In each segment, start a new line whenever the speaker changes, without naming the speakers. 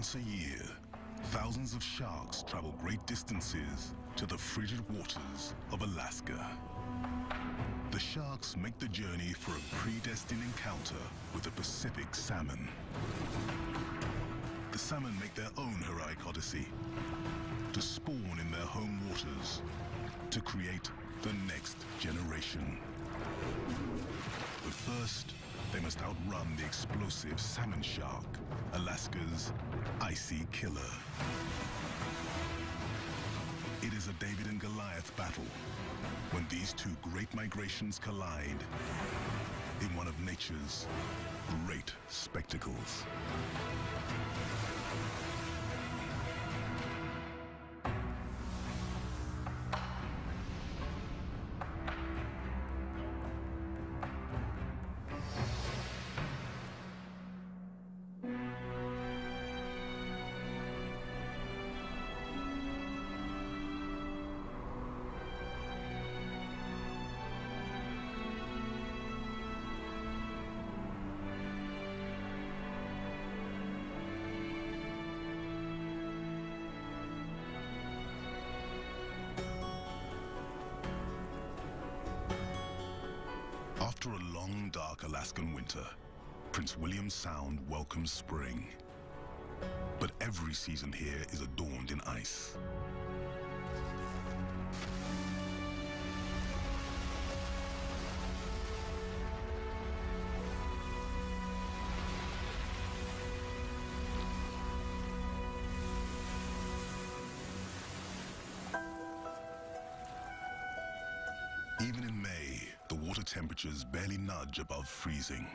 Once a year, thousands of sharks travel great distances to the frigid waters of Alaska. The sharks make the journey for a predestined encounter with the Pacific salmon. The salmon make their own heroic odyssey to spawn in their home waters to create the next generation. But first, they must outrun the explosive salmon shark, Alaska's icy killer. It is a David and Goliath battle when these two great migrations collide in one of nature's great spectacles. After a long, dark Alaskan winter, Prince William Sound welcomes spring. But every season here is adorned in ice. Even in May, the water temperatures barely nudge above freezing.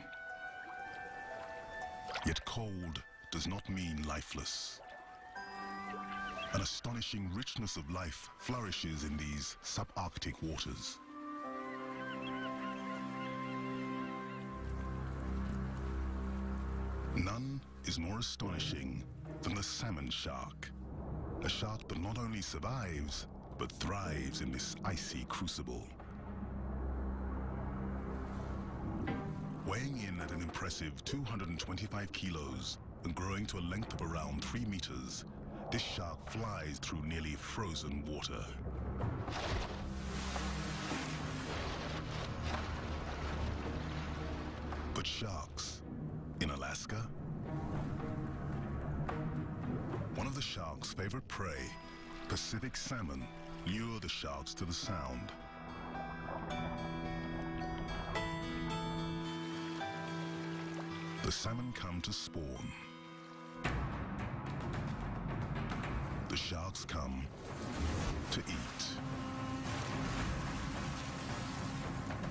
Yet cold does not mean lifeless. An astonishing richness of life flourishes in these subarctic waters. None is more astonishing than the salmon shark, a shark that not only survives, but thrives in this icy crucible. Weighing in at an impressive 225 kilos and growing to a length of around 3 meters, this shark flies through nearly frozen water. But sharks in Alaska? One of the shark's favorite prey, Pacific salmon, lure the sharks to the Sound. The salmon come to spawn. The sharks come to eat.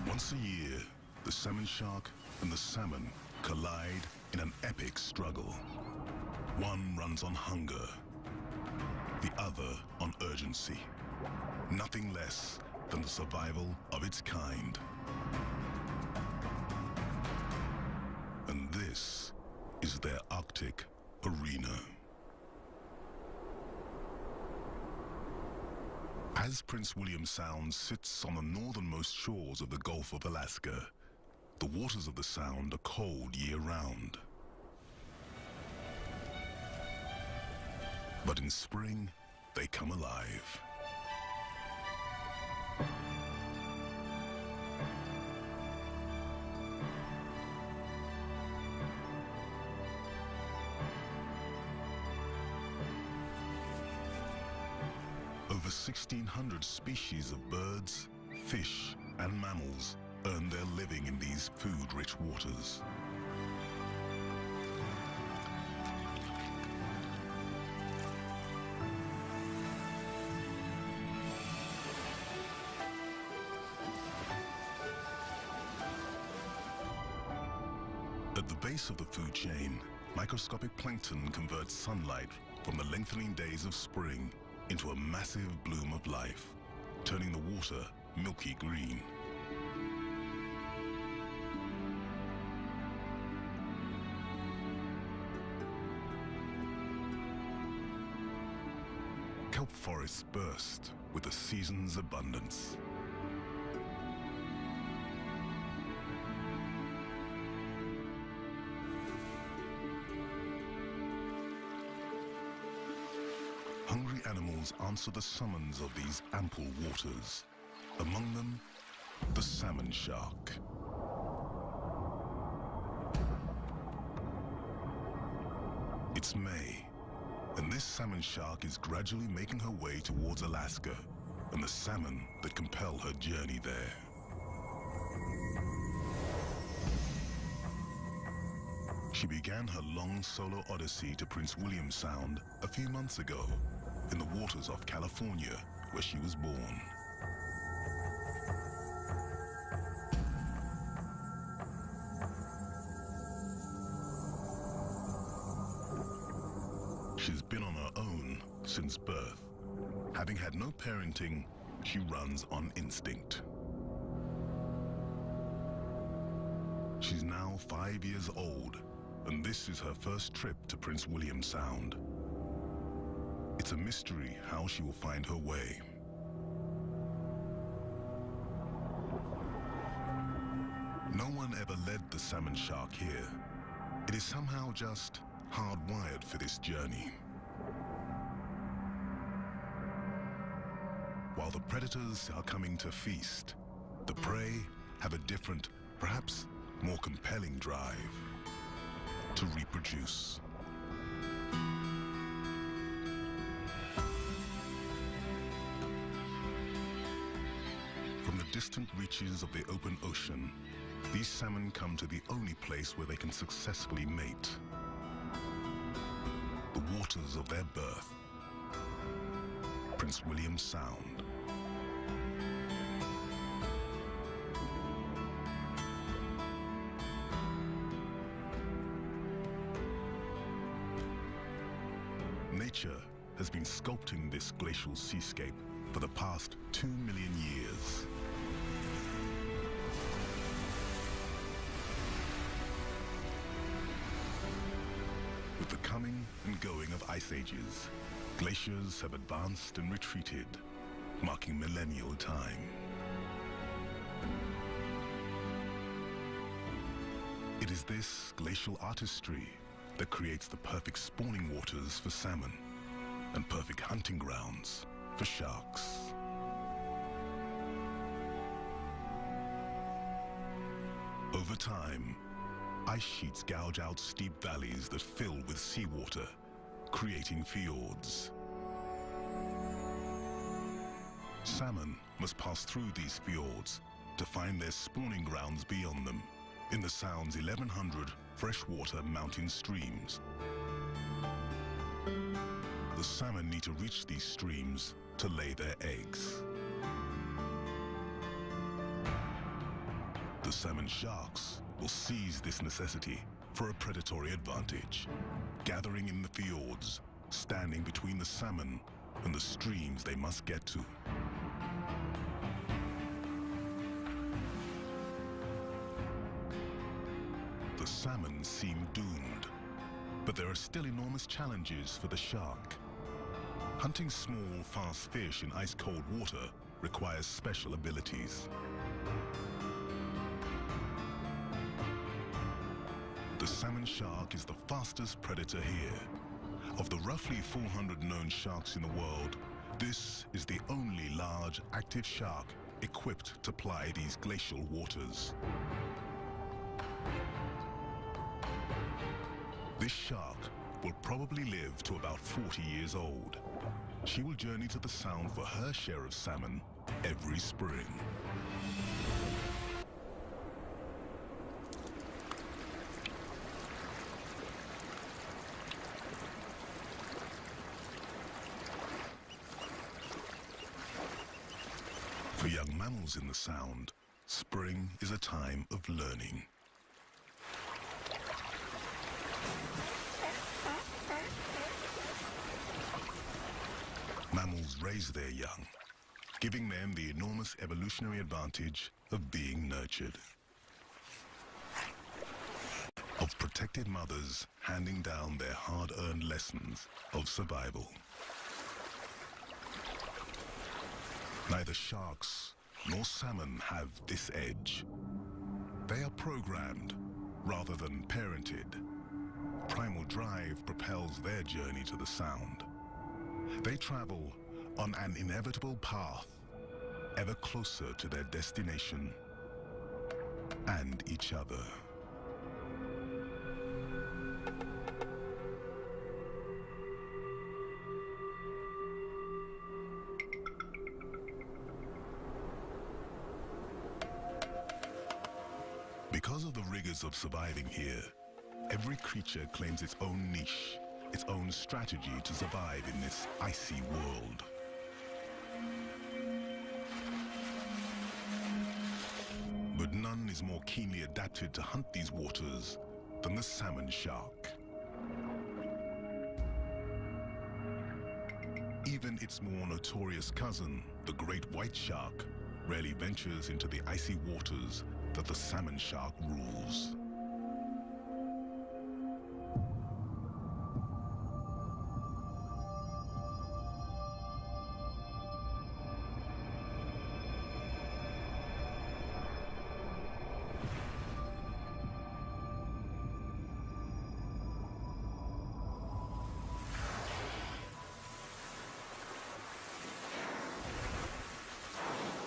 Once a year, the salmon shark and the salmon collide in an epic struggle. One runs on hunger, the other on urgency. Nothing less than the survival of its kind. And this is their Arctic arena. As Prince William Sound sits on the northernmost shores of the Gulf of Alaska, the waters of the Sound are cold year-round. But in spring, they come alive. Over 1,600 species of birds, fish, and mammals earn their living in these food-rich waters. At the base of the food chain, microscopic plankton converts sunlight from the lengthening days of spring into a massive bloom of life, turning the water milky green. Kelp forests burst with the season's abundance. hungry animals answer the summons of these ample waters. Among them, the salmon shark. It's May, and this salmon shark is gradually making her way towards Alaska and the salmon that compel her journey there. She began her long solo odyssey to Prince William Sound a few months ago in the waters off California, where she was born. She's been on her own since birth. Having had no parenting, she runs on instinct. She's now 5 years old, and this is her first trip to Prince William Sound. It's a mystery how she will find her way. No one ever led the salmon shark here. It is somehow just hardwired for this journey. While the predators are coming to feast, the prey have a different, perhaps more compelling drive to reproduce. From the distant reaches of the open ocean, these salmon come to the only place where they can successfully mate. The waters of their birth, Prince William Sound. Nature has been sculpting this glacial seascape for the past 2 million years. With the coming and going of ice ages, glaciers have advanced and retreated, marking millennial time. It is this glacial artistry that creates the perfect spawning waters for salmon and perfect hunting grounds for sharks. Over time, ice sheets gouge out steep valleys that fill with seawater, creating fjords. Salmon must pass through these fjords to find their spawning grounds beyond them, in the Sound's 1,100 freshwater mountain streams. The salmon need to reach these streams to lay their eggs. The salmon sharks will seize this necessity for a predatory advantage, gathering in the fjords, standing between the salmon and the streams they must get to. The salmon seem doomed, but there are still enormous challenges for the shark. Hunting small, fast fish in ice-cold water requires special abilities. The salmon shark is the fastest predator here. Of the roughly 400 known sharks in the world, this is the only large, active shark equipped to ply these glacial waters. This shark will probably live to about 40 years old. She will journey to the Sound for her share of salmon every spring. For young mammals in the Sound, spring is a time of learning. Mammals raise their young, giving them the enormous evolutionary advantage of being nurtured. Of protected mothers handing down their hard-earned lessons of survival. Neither sharks nor salmon have this edge. They are programmed rather than parented. Primal drive propels their journey to the Sound. They travel on an inevitable path, ever closer to their destination and each other. Because of the rigors of surviving here, every creature claims its own niche, its own strategy to survive in this icy world. But none is more keenly adapted to hunt these waters than the salmon shark. Even its more notorious cousin, the great white shark, rarely ventures into the icy waters that the salmon shark rules.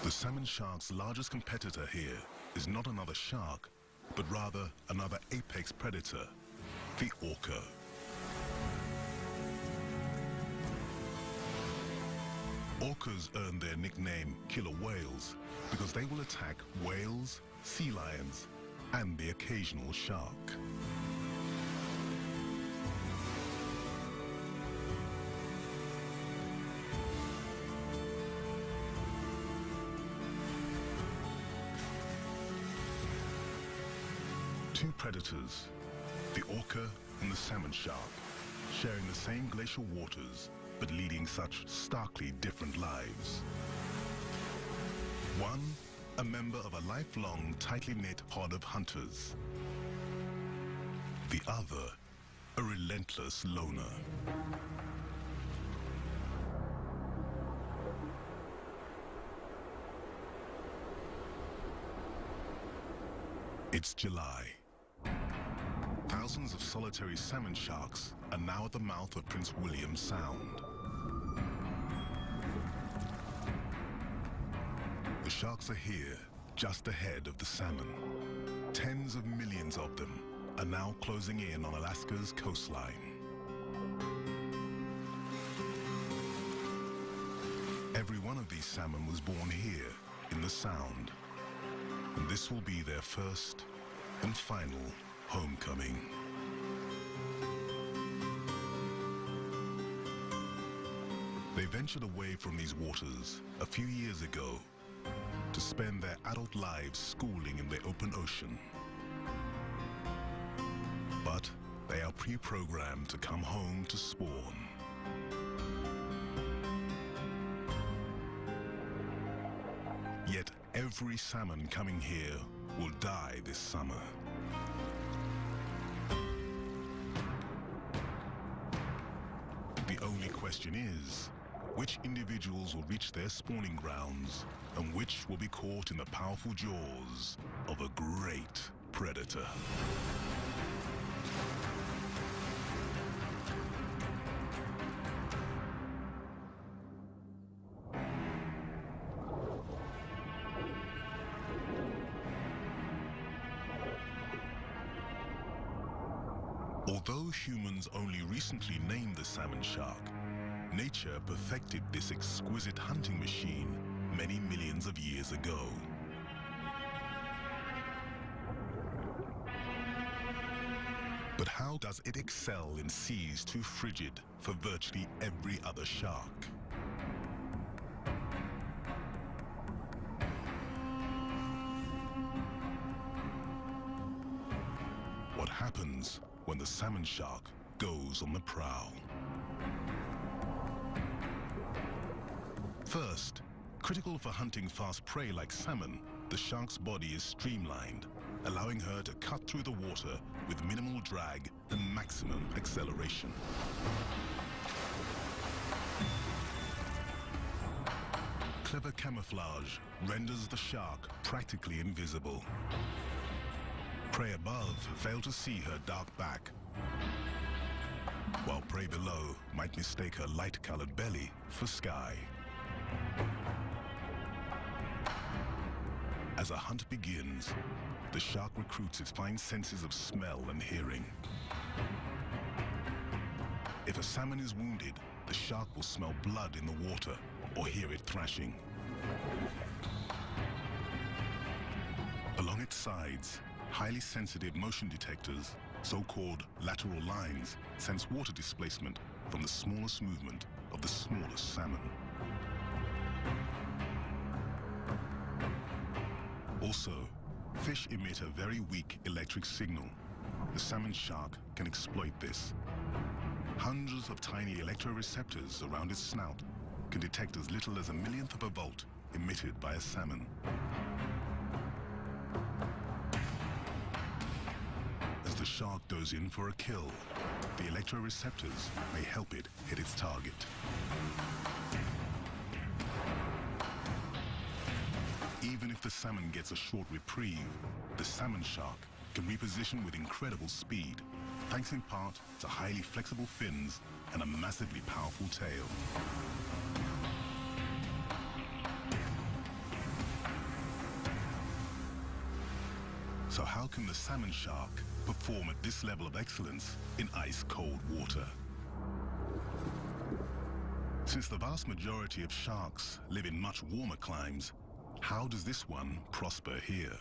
The salmon shark's largest competitor here is not another shark, but rather another apex predator, the orca. Orcas earn their nickname killer whales because they will attack whales, sea lions, and the occasional shark. Two predators, the orca and the salmon shark, sharing the same glacial waters, but leading such starkly different lives. One, a member of a lifelong, tightly knit pod of hunters. The other, a relentless loner. It's July. Thousands of solitary salmon sharks are now at the mouth of Prince William Sound. The sharks are here, just ahead of the salmon. Tens of millions of them are now closing in on Alaska's coastline. Every one of these salmon was born here, in the Sound. And this will be their first and final homecoming. They ventured away from these waters a few years ago to spend their adult lives schooling in the open ocean. But they are pre-programmed to come home to spawn. Yet every salmon coming here will die this summer. The only question is, which individuals will reach their spawning grounds and which will be caught in the powerful jaws of a great predator? Although humans only recently named the salmon shark, nature perfected this exquisite hunting machine many millions of years ago. But how does it excel in seas too frigid for virtually every other shark? What happens when the salmon shark goes on the prowl? First, critical for hunting fast prey like salmon, the shark's body is streamlined, allowing her to cut through the water with minimal drag and maximum acceleration. Clever camouflage renders the shark practically invisible. Prey above fail to see her dark back. while prey below might mistake her light-colored belly for sky. As a hunt begins, the shark recruits its fine senses of smell and hearing. If a salmon is wounded, the shark will smell blood in the water or hear it thrashing. Along its sides, highly sensitive motion detectors, so-called lateral lines, sense water displacement from the smallest movement of the smallest salmon. Also, fish emit a very weak electric signal. The salmon shark can exploit this. Hundreds of tiny electroreceptors around its snout can detect as little as a millionth of a volt emitted by a salmon. As the shark goes in for a kill, the electroreceptors may help it hit its target. Even if the salmon gets a short reprieve, the salmon shark can reposition with incredible speed, thanks in part to highly flexible fins and a massively powerful tail. So how can the salmon shark perform at this level of excellence in ice-cold water? Since the vast majority of sharks live in much warmer climes, how does this one prosper here?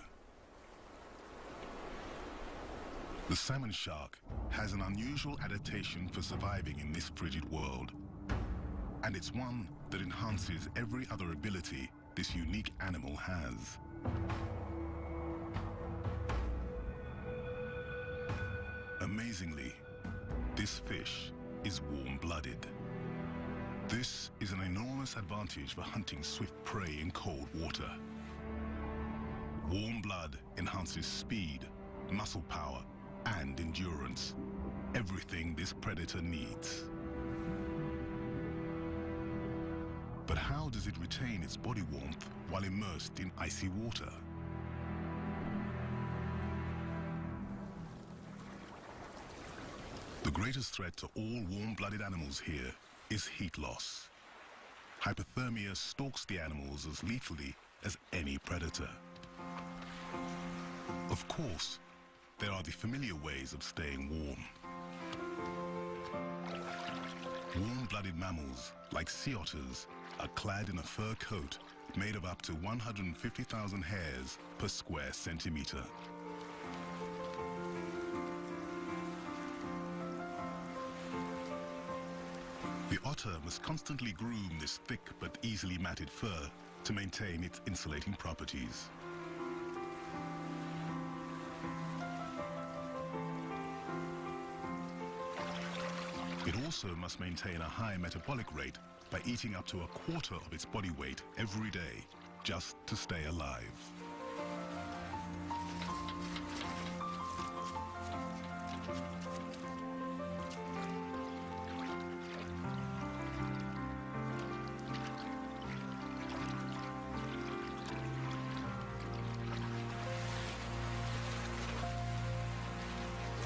The salmon shark has an unusual adaptation for surviving in this frigid world. And it's one that enhances every other ability this unique animal has. Amazingly, this fish is warm-blooded. This is an enormous advantage for hunting swift prey in cold water. Warm blood enhances speed, muscle power, and endurance. Everything this predator needs. But how does it retain its body warmth while immersed in icy water? The greatest threat to all warm-blooded animals here is heat loss. Hypothermia stalks the animals as lethally as any predator. Of course, there are the familiar ways of staying warm. Warm-blooded mammals, like sea otters, are clad in a fur coat made of up to 150,000 hairs per square centimeter. The otter must constantly groom this thick but easily matted fur to maintain its insulating properties. It also must maintain a high metabolic rate by eating up to a quarter of its body weight every day, just to stay alive.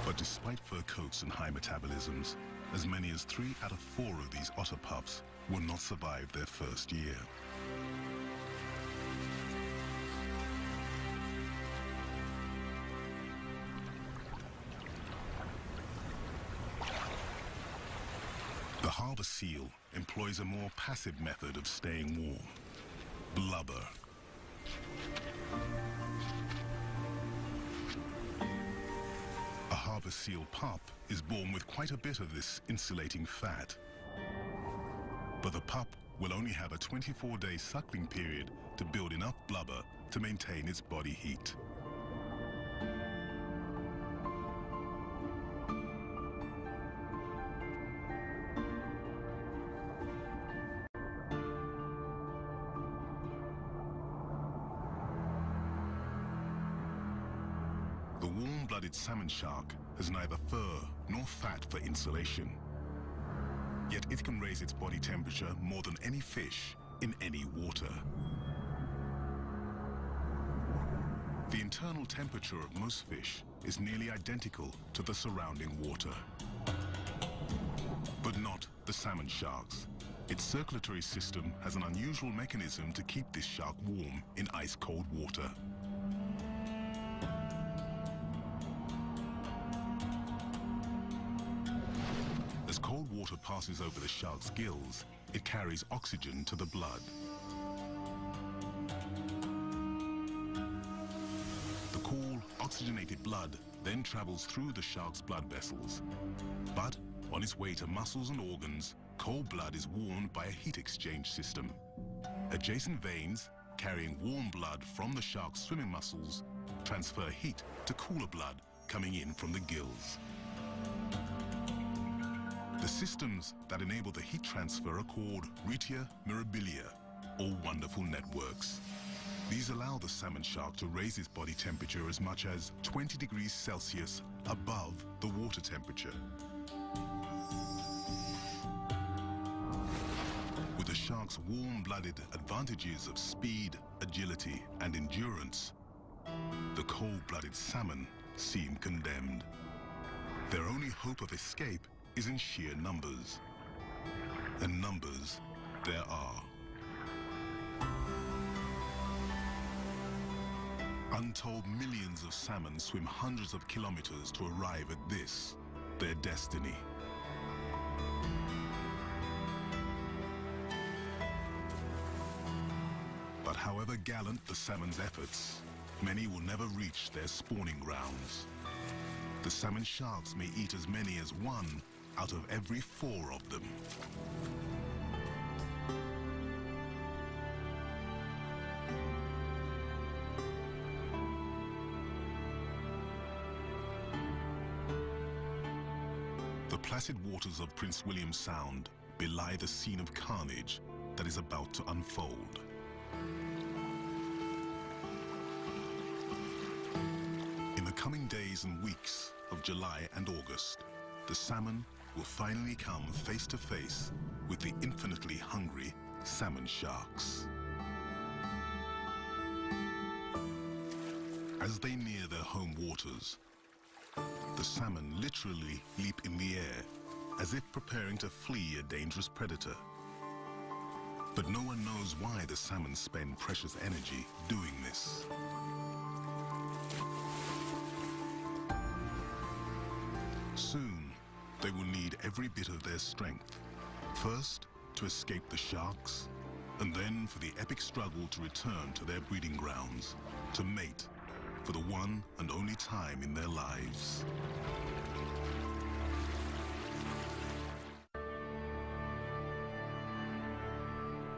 But despite fur coats and high metabolisms, as many as 3 out of 4 of these otter pups will not survive their first year. The harbor seal employs a more passive method of staying warm: blubber. A harbor seal pup is born with quite a bit of this insulating fat. But the pup will only have a 24-day suckling period to build enough blubber to maintain its body heat. The warm-blooded salmon shark has neither fur nor fat for insulation. Yet it can raise its body temperature more than any fish in any water. The internal temperature of most fish is nearly identical to the surrounding water. But not the salmon sharks. Its circulatory system has an unusual mechanism to keep this shark warm in ice-cold water. As cold water passes over the shark's gills, it carries oxygen to the blood. The cool, oxygenated blood then travels through the shark's blood vessels. But on its way to muscles and organs, cold blood is warmed by a heat exchange system. Adjacent veins, carrying warm blood from the shark's swimming muscles, transfer heat to cooler blood coming in from the gills. The systems that enable the heat transfer are called retia mirabilia, or wonderful networks. These allow the salmon shark to raise its body temperature as much as 20 degrees Celsius above the water temperature. With the shark's warm-blooded advantages of speed, agility, and endurance, the cold-blooded salmon seem condemned. Their only hope of escape is in sheer numbers. And numbers there are. Untold millions of salmon swim hundreds of kilometers to arrive at this, their destiny. But however gallant the salmon's efforts, many will never reach their spawning grounds. The salmon sharks may eat as many as 1 out of every 4 of them. The placid waters of Prince William Sound belie the scene of carnage that is about to unfold. In the coming days and weeks of July and August, the salmon will finally come face to face with the infinitely hungry salmon sharks. As they near their home waters, the salmon literally leap in the air as if preparing to flee a dangerous predator. But no one knows why the salmon spend precious energy doing this. Soon, they will need every bit of their strength. First, to escape the sharks, and then for the epic struggle to return to their breeding grounds, to mate for the one and only time in their lives.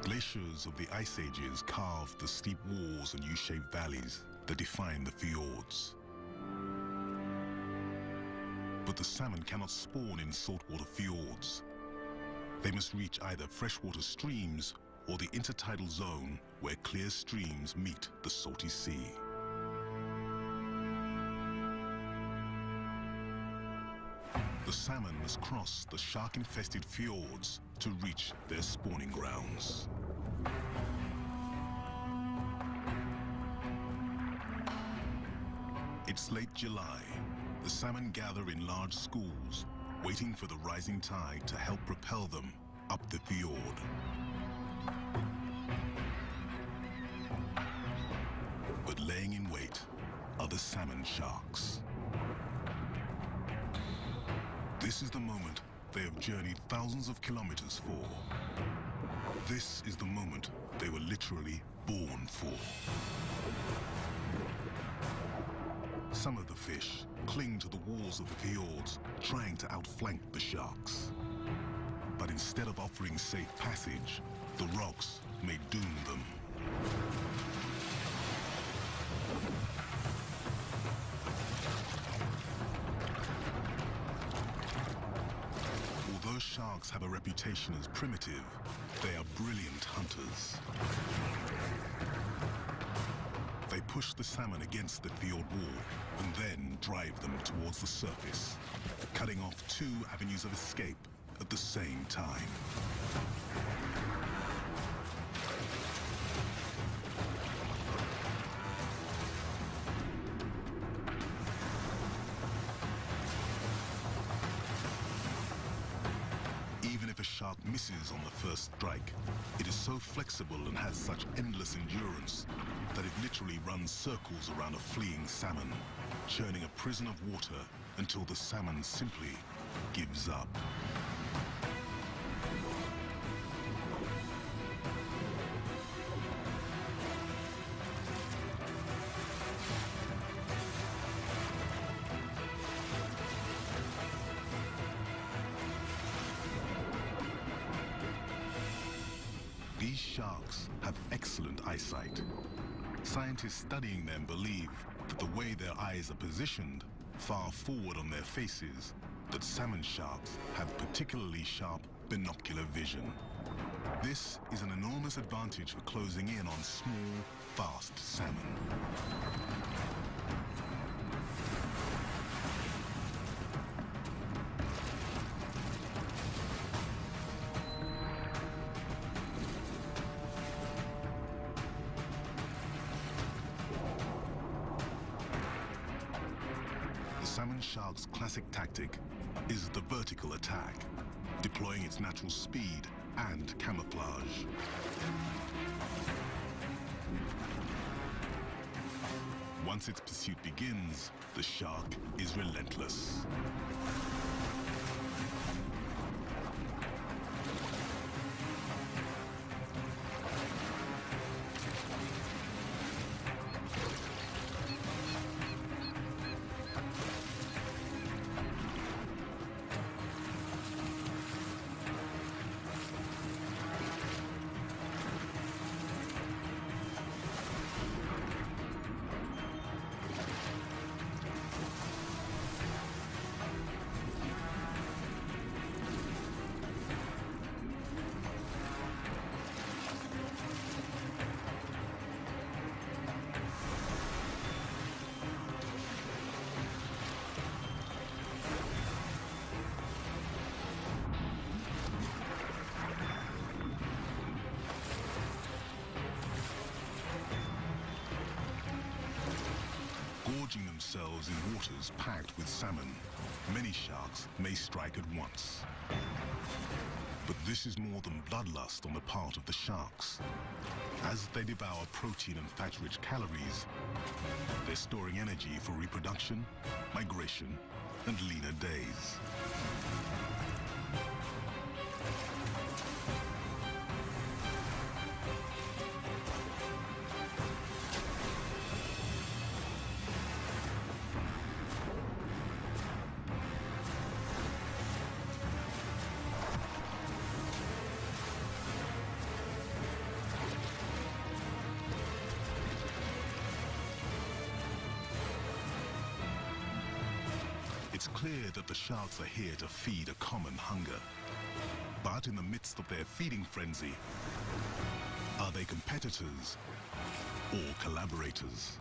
Glaciers of the ice ages carved the steep walls and U-shaped valleys that define the fjords. But the salmon cannot spawn in saltwater fjords. They must reach either freshwater streams or the intertidal zone where clear streams meet the salty sea. The salmon must cross the shark-infested fjords to reach their spawning grounds. It's late July. The salmon gather in large schools, waiting for the rising tide to help propel them up the fjord. But laying in wait are the salmon sharks. This is the moment they have journeyed thousands of kilometers for. This is the moment they were literally born for. Some of the fish cling to the walls of the fjords, trying to outflank the sharks. But instead of offering safe passage, the rocks may doom them. Although sharks have a reputation as primitive, they are brilliant hunters. They push the salmon against the fjord wall and then drive them towards the surface, cutting off 2 avenues of escape at the same time. a shark misses on the first strike, it is so flexible and has such endless endurance that it literally runs circles around a fleeing salmon, churning a prison of water until the salmon simply gives up. These sharks have excellent eyesight. Scientists studying them believe that the way their eyes are positioned far forward on their faces, that salmon sharks have particularly sharp binocular vision. This is an enormous advantage for closing in on small, fast salmon. The salmon shark's classic tactic is the vertical attack, deploying its natural speed and camouflage. Once its pursuit begins, the shark is relentless. Gorging themselves in waters packed with salmon, many sharks may strike at once. But this is more than bloodlust on the part of the sharks. As they devour protein and fat-rich calories, they're storing energy for reproduction, migration, and leaner days. It's clear that the sharks are here to feed a common hunger. But in the midst of their feeding frenzy, are they competitors or collaborators?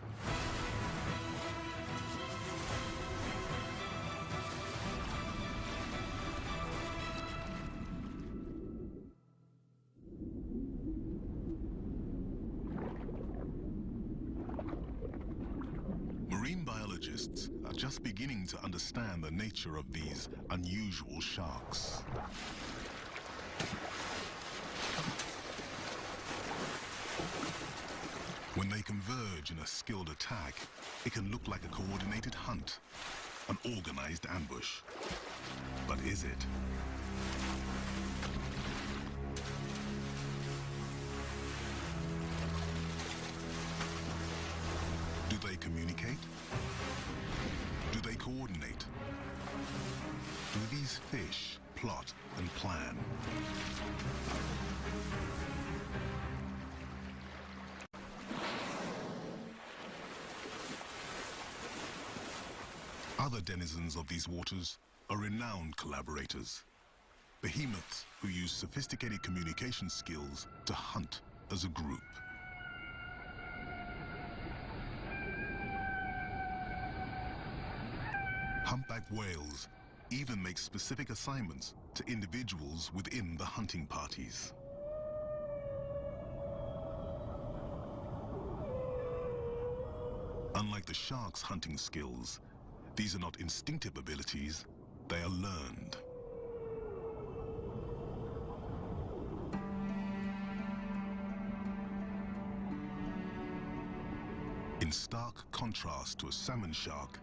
Marine biologists are just beginning to understand the nature of these unusual sharks. When they converge in a skilled attack, it can look like a coordinated hunt, an organized ambush. But is it? Do they communicate? Do they coordinate? Do these fish plot and plan? Other denizens of these waters are renowned collaborators. Behemoths who use sophisticated communication skills to hunt as a group. Humpback whales even make specific assignments to individuals within the hunting parties. Unlike the shark's hunting skills, these are not instinctive abilities, they are learned. stark contrast to a salmon shark,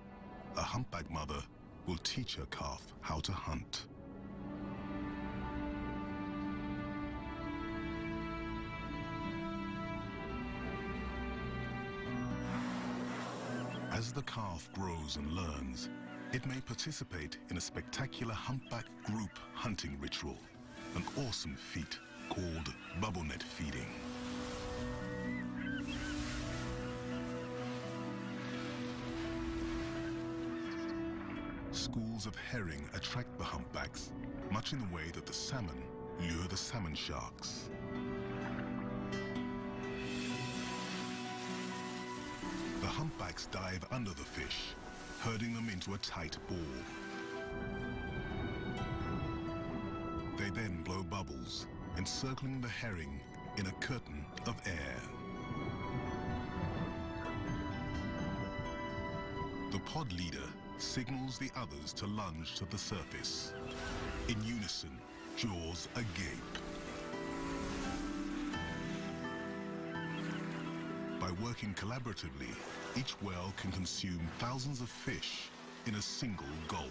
a humpback mother will teach her calf how to hunt. As the calf grows and learns, it may participate in a spectacular humpback group hunting ritual, an awesome feat called bubble net feeding. Schools of herring attract the humpbacks, much in the way that the salmon lure the salmon sharks. The humpbacks dive under the fish, herding them into a tight ball. They then blow bubbles, encircling the herring in a curtain of air. The pod leader signals the others to lunge to the surface. In unison, jaws agape. By working collaboratively, each whale can consume thousands of fish in a single gulp.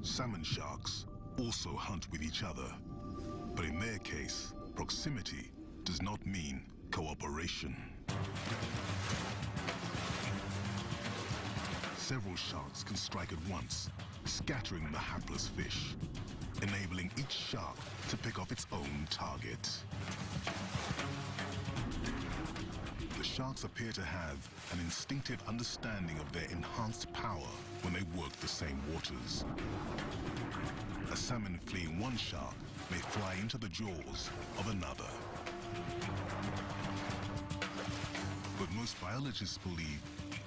Salmon sharks also hunt with each other, but in their case, proximity does not mean cooperation. Several sharks can strike at once, scattering the hapless fish, enabling each shark to pick off its own target. The sharks appear to have an instinctive understanding of their enhanced power when they work the same waters. A salmon fleeing one shark may fly into the jaws of another. But most biologists believe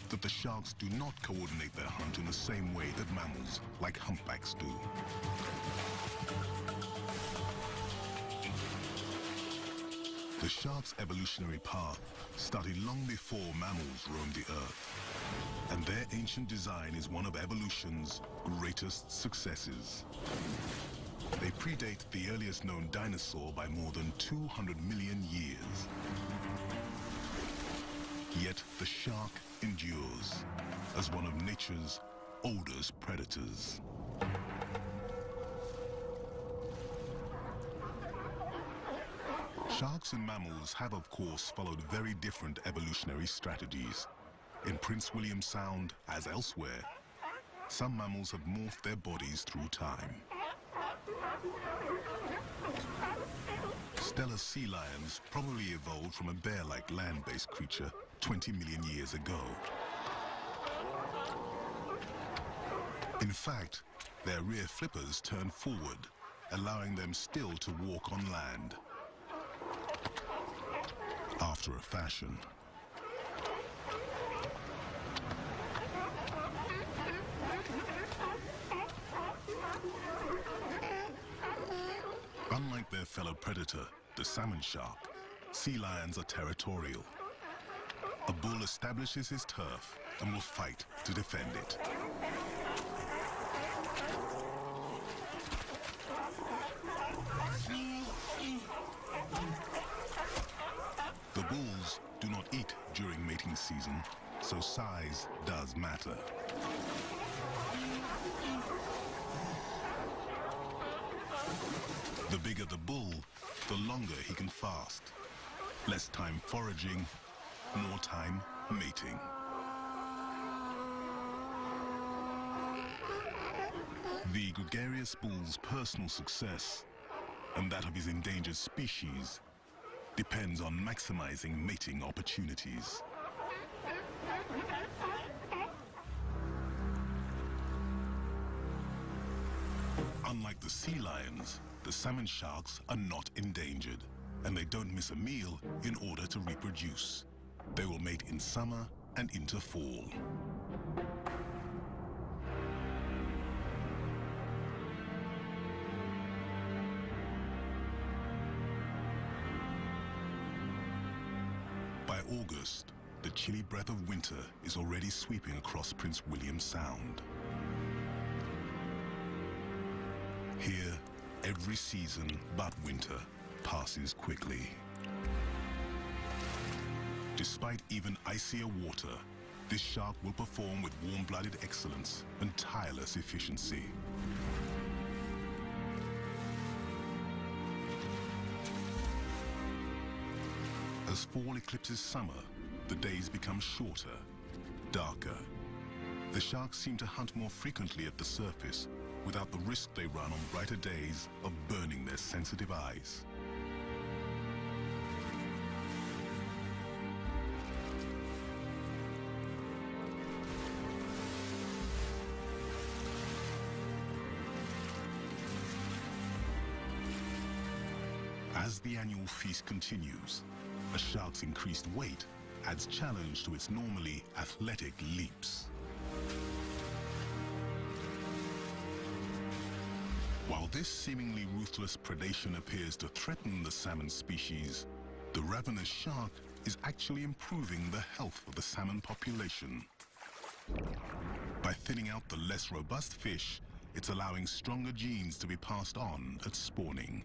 that the sharks do not coordinate their hunt in the same way that mammals like humpbacks do. The shark's evolutionary path started long before mammals roamed the earth, and their ancient design is one of evolution's greatest successes. They predate the earliest known dinosaur by more than 200 million years. Yet the shark endures as one of nature's oldest predators. Sharks and mammals have, of course, followed very different evolutionary strategies. In Prince William Sound, as elsewhere, some mammals have morphed their bodies through time. Stellar sea lions probably evolved from a bear-like land-based creature 20 million years ago. In fact, their rear flippers turn forward, allowing them still to walk on land. After a fashion. Unlike their fellow predator, the salmon shark, sea lions are territorial. A bull establishes his turf and will fight to defend it. The bulls do not eat during mating season, so size does matter. The bigger the bull, the longer he can fast. Less time foraging, more time mating. The gregarious bull's personal success, and that of his endangered species, depends on maximizing mating opportunities. Unlike the sea lions, the salmon sharks are not endangered, and they don't miss a meal in order to reproduce. They will mate in summer and into fall. By August, the chilly breath of winter is already sweeping across Prince William Sound. Here, every season but winter passes quickly. Despite even icier water, this shark will perform with warm-blooded excellence and tireless efficiency. As fall eclipses summer, the days become shorter, darker. The sharks seem to hunt more frequently at the surface without the risk they run on brighter days of burning their sensitive eyes. As the annual feast continues, a shark's increased weight adds challenge to its normally athletic leaps. While this seemingly ruthless predation appears to threaten the salmon species, the ravenous shark is actually improving the health of the salmon population. By thinning out the less robust fish, it's allowing stronger genes to be passed on at spawning.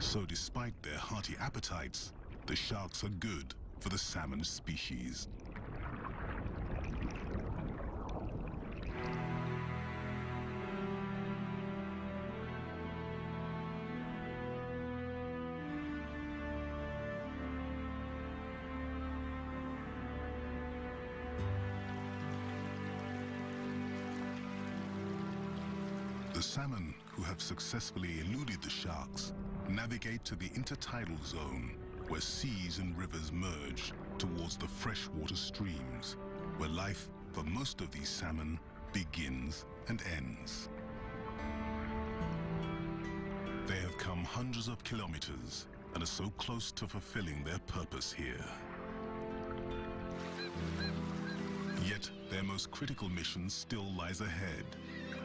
So despite their hearty appetites, the sharks are good for the salmon species. The salmon who have successfully eluded the sharks navigate to the intertidal zone, where seas and rivers merge towards the freshwater streams, where life for most of these salmon begins and ends. They have come hundreds of kilometers and are so close to fulfilling their purpose here. Yet their most critical mission still lies ahead,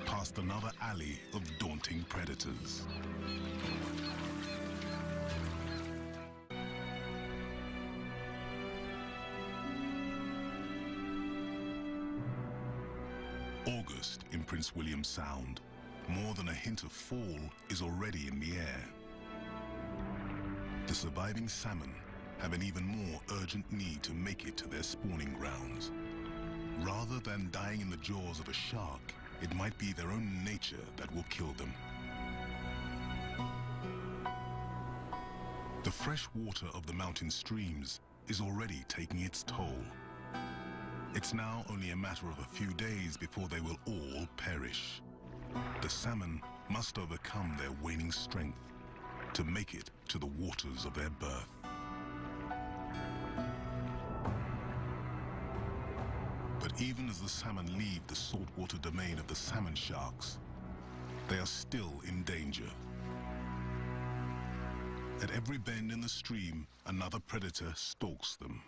past another alley of daunting predators. August in Prince William Sound. More than a hint of fall is already in the air. The surviving salmon have an even more urgent need to make it to their spawning grounds. Rather than dying in the jaws of a shark, it might be their own nature that will kill them. The fresh water of the mountain streams is already taking its toll. It's now only a matter of a few days before they will all perish. The salmon must overcome their waning strength to make it to the waters of their birth. But even as the salmon leave the saltwater domain of the salmon sharks, they are still in danger. At every bend in the stream, another predator stalks them.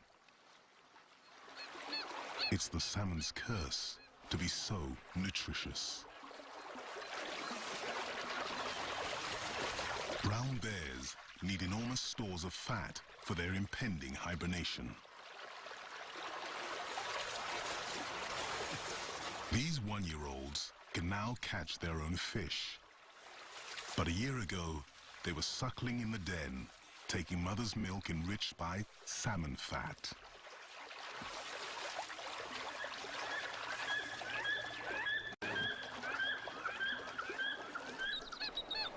It's the salmon's curse to be so nutritious. Brown bears need enormous stores of fat for their impending hibernation. These one-year-olds can now catch their own fish. But a year ago, they were suckling in the den, taking mother's milk enriched by salmon fat.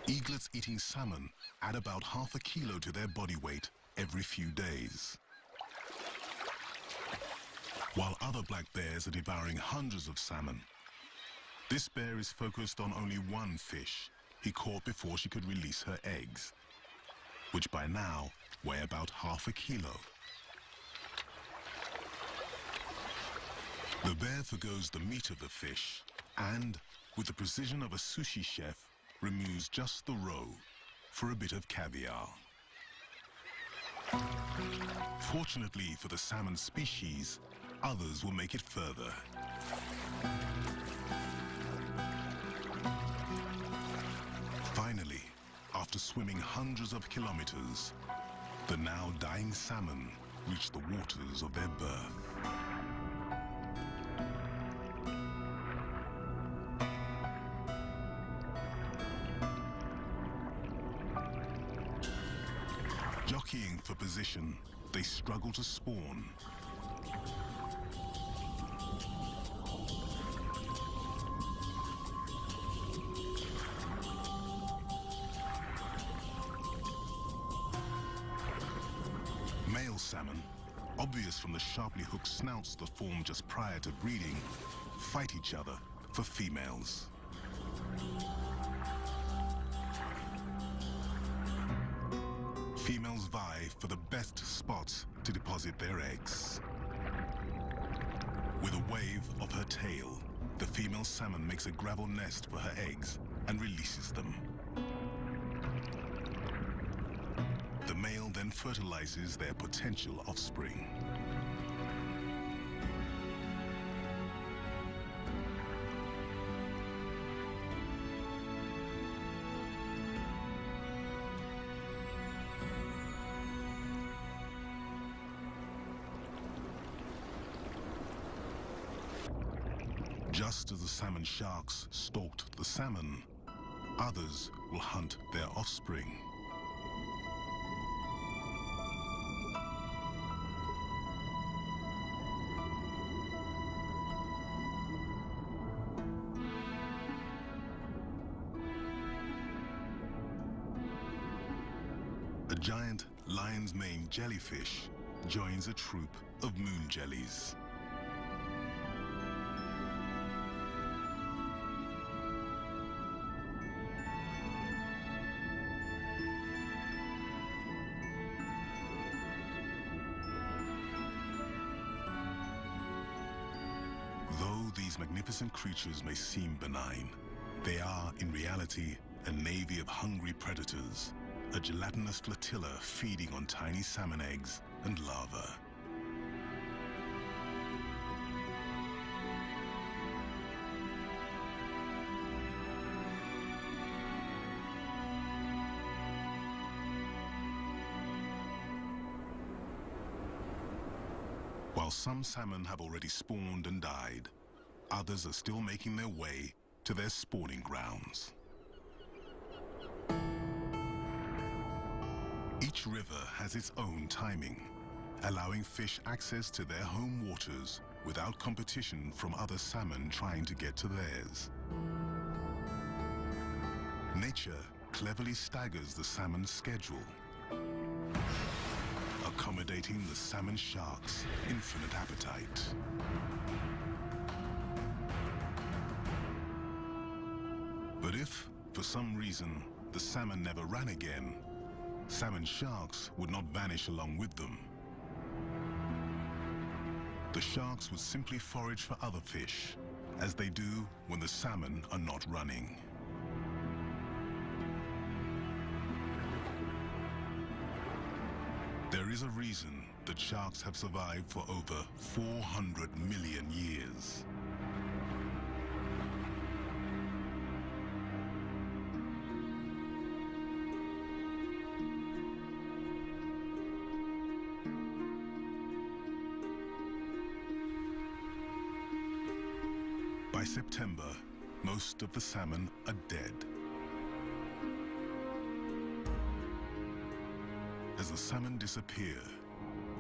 Eaglets eating salmon add about half a kilo to their body weight every few days. While other black bears are devouring hundreds of salmon, this bear is focused on only one fish he caught before she could release her eggs, which by now weigh about half a kilo. The bear forgoes the meat of the fish and, with the precision of a sushi chef, removes just the roe for a bit of caviar. Fortunately for the salmon species, others will make it further. Finally, after swimming hundreds of kilometers, The now dying salmon reach the waters of their birth. Jockeying for position, they struggle to spawn. Male salmon, obvious from the sharply hooked snouts that form just prior to breeding, fight each other for females. Females vie for the best spots to deposit their eggs. With a wave of her tail, the female salmon makes a gravel nest for her eggs and releases them. The male then fertilizes their potential offspring. Just as the salmon sharks stalked the salmon, others will hunt their offspring. A giant lion's mane jellyfish joins a troop of moon jellies. Though these magnificent creatures may seem benign, they are in reality a navy of hungry predators, a gelatinous flotilla feeding on tiny salmon eggs and larvae. While some salmon have already spawned and died, others are still making their way to their spawning grounds. Each river has its own timing, allowing fish access to their home waters without competition from other salmon trying to get to theirs. Nature cleverly staggers the salmon's schedule, accommodating the salmon shark's infinite appetite. But if, for some reason, the salmon never ran again, salmon sharks would not vanish along with them. The sharks would simply forage for other fish, as they do when the salmon are not running. There is a reason that sharks have survived for over 400 million years. By September, most of the salmon are dead. As the salmon disappear,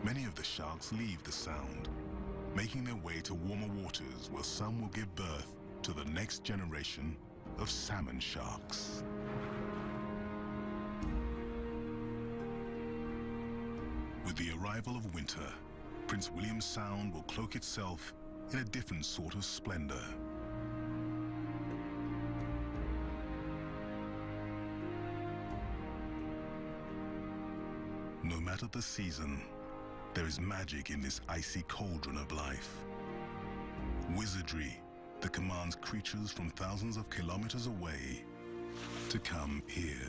many of the sharks leave the sound, making their way to warmer waters where some will give birth to the next generation of salmon sharks. With the arrival of winter, Prince William Sound will cloak itself in a different sort of splendor. No matter the season, there is magic in this icy cauldron of life. Wizardry that commands creatures from thousands of kilometers away to come here.